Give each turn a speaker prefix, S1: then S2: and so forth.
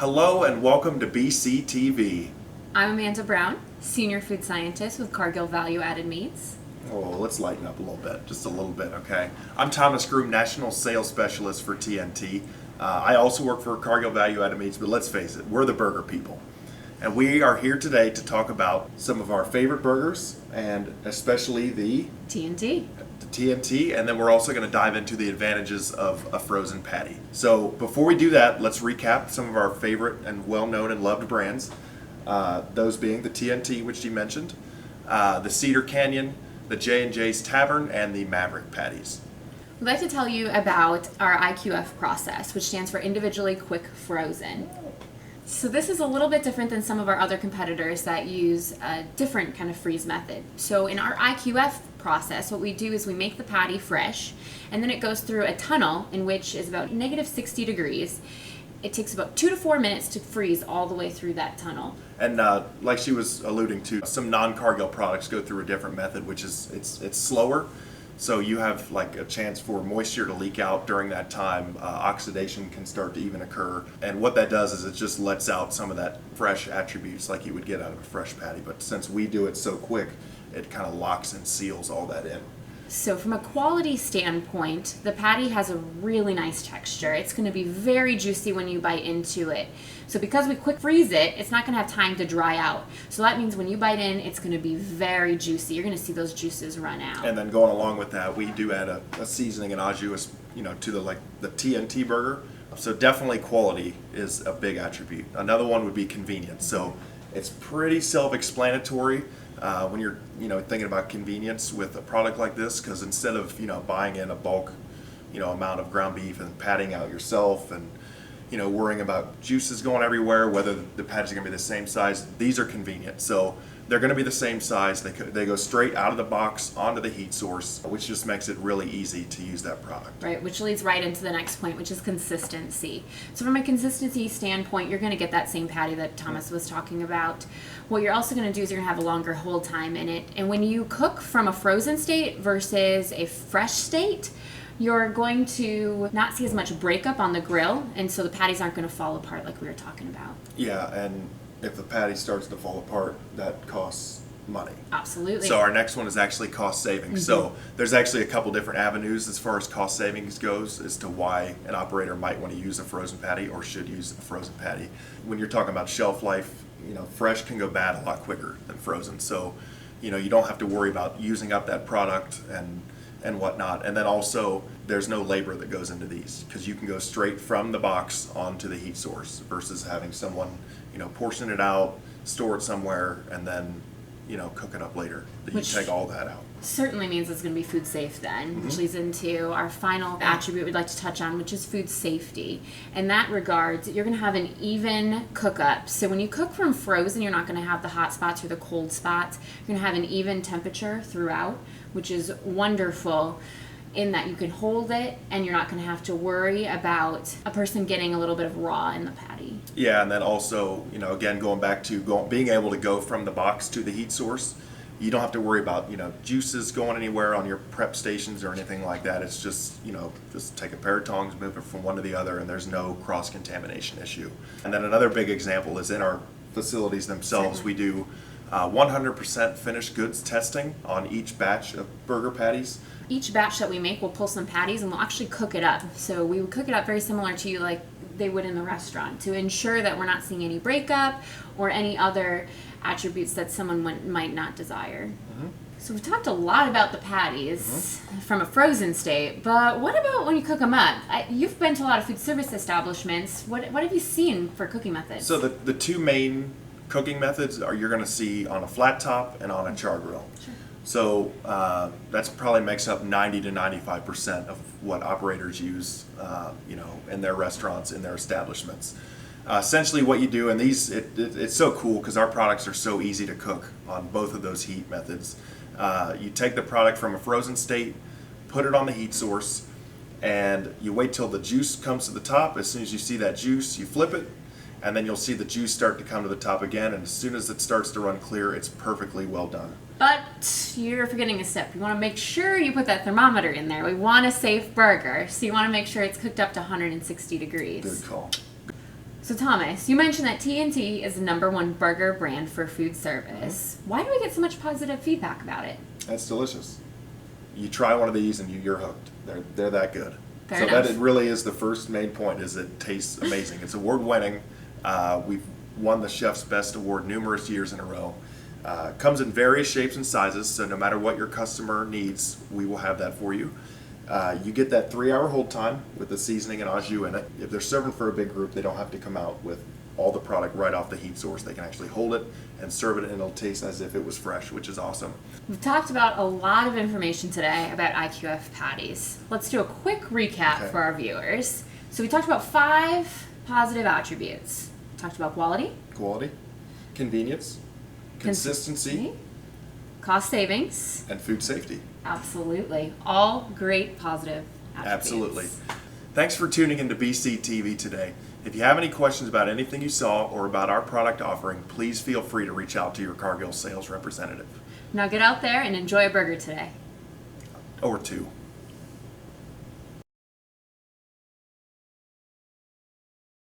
S1: Hello and welcome to BCTV.
S2: I'm Amanda Brown, Senior Food Scientist with Cargill Value Added Meats.
S1: Oh, let's lighten up a little bit, just a little bit, okay? I'm Thomas Groom, National Sales Specialist for TNT. I also work for Cargill Value Added Meats, but let's face it, we're the burger people. And we are here today to talk about some of our favorite burgers, and especially the
S2: TNT.
S1: TNT, and then we're also going to dive into the advantages of a frozen patty. So before we do that, let's recap some of our favorite and well-known and loved brands. Those being the TNT, which you mentioned, the Cedar Canyon, the J&J's Tavern, and the Maverick patties.
S2: We'd like to tell you about our IQF process, which stands for Individually Quick Frozen. So this is a little bit different than some of our other competitors that use a different kind of freeze method. So in our IQF process, what we do is we make the patty fresh, and then it goes through a tunnel in which is about negative 60 degrees. It takes about 2 to 4 minutes to freeze all the way through that tunnel.
S1: And like she was alluding to, some non-Cargill products go through a different method, which is it's slower. So you have like a chance for moisture to leak out during that time. Oxidation can start to even occur. And what that does is it just lets out some of that fresh attributes like you would get out of a fresh patty. But since we do it so quick, it kind of locks and seals all that in.
S2: So from a quality standpoint, the patty has a really nice texture. It's going to be very juicy when you bite into it. So because we quick freeze it, it's not going to have time to dry out. So that means when you bite in, it's going to be very juicy. You're going to see those juices run out.
S1: And then going along with that, we do add a seasoning and au jus, to the TNT burger. So definitely quality is a big attribute. Another one would be convenience. So it's pretty self-explanatory. When you're thinking about convenience with a product like this, because instead of buying in a bulk amount of ground beef and patting out yourself and worrying about juices going everywhere, whether the patties are going to be the same size, these are convenient. So they're going to be the same size. They go straight out of the box onto the heat source, which just makes it really easy to use that product.
S2: Right, which leads right into the next point, which is consistency. So from a consistency standpoint, you're going to get that same patty that Thomas was talking about. What you're also going to do is you're going to have a longer hold time in it. And when you cook from a frozen state versus a fresh state, you're going to not see as much breakup on the grill, and so the patties aren't going to fall apart like we were talking about.
S1: Yeah, and if the patty starts to fall apart, that costs money.
S2: Absolutely.
S1: So our next one is actually cost savings.
S2: Mm-hmm.
S1: So there's actually a couple different avenues as far as cost savings goes as to why an operator might want to use a frozen patty or should use a frozen patty. When you're talking about shelf life, fresh can go bad a lot quicker than frozen. So, you don't have to worry about using up that product and whatnot. And then also there's no labor that goes into these because you can go straight from the box onto the heat source versus having someone, portion it out, store it somewhere, and then, cook it up later. You take all that out.
S2: Certainly means it's going to be food safe then, which leads into our final attribute we'd like to touch on, which is food safety. In that regard, you're going to have an even cook up. So when you cook from frozen, you're not going to have the hot spots or the cold spots. You're going to have an even temperature throughout, which is wonderful in that you can hold it and you're not going to have to worry about a person getting a little bit of raw in the patty.
S1: Yeah, and then also, again, going back to being able to go from the box to the heat source, you don't have to worry about, juices going anywhere on your prep stations or anything like that. It's just, just take a pair of tongs, move it from one to the other, and there's no cross-contamination issue. And then another big example is in our facilities themselves. We do 100% finished goods testing on each batch of burger patties.
S2: Each batch that we make, we'll pull some patties and we'll actually cook it up. So we would cook it up very similar to like they would in the restaurant to ensure that we're not seeing any breakup or any other attributes that someone might not desire. Mm-hmm. So we've talked a lot about the patties from a frozen state, but what about when you cook them up? You've been to a lot of food service establishments. What have you seen for cooking methods?
S1: So the two main cooking methods you're going to see on a flat top and on a char grill.
S2: Sure.
S1: So that's probably makes up 90 to 95% of what operators use, in their restaurants, in their establishments. Essentially what you do, and it's so cool because our products are so easy to cook on both of those heat methods. You take the product from a frozen state, put it on the heat source, and you wait till the juice comes to the top. As soon as you see that juice, you flip it, and then you'll see the juice start to come to the top again, and as soon as it starts to run clear, it's perfectly well done.
S2: But you're forgetting a step. You want to make sure you put that thermometer in there. We want a safe burger, so you want to make sure it's cooked up to 160 degrees.
S1: Good call.
S2: So Thomas, you mentioned that TNT is the #1 burger brand for food service. Why do we get so much positive feedback about it?
S1: That's delicious. You try one of these and you're hooked. They're that good.
S2: Fair
S1: So
S2: enough.
S1: that it really is the first main point, is it tastes amazing. It's award winning. We've won the Chef's Best Award numerous years in a row. Comes in various shapes and sizes, so no matter what your customer needs, we will have that for you. You get that 3-hour hold time with the seasoning and au jus in it. If they're serving for a big group, they don't have to come out with all the product right off the heat source. They can actually hold it and serve it, and it'll taste as if it was fresh, which is awesome.
S2: We've talked about a lot of information today about IQF patties. Let's do a quick recap
S1: Okay.
S2: for our viewers. So we talked about 5 positive attributes. We talked about quality,
S1: Quality, convenience, consistency,
S2: cost savings,
S1: and food safety.
S2: absolutely. All great positive attributes.
S1: Absolutely. Thanks for tuning into BCTV today. If you have any questions about anything you saw or about our product offering, please feel free to reach out to your Cargill sales representative.
S2: Now get out there and enjoy a burger today.
S1: Or two.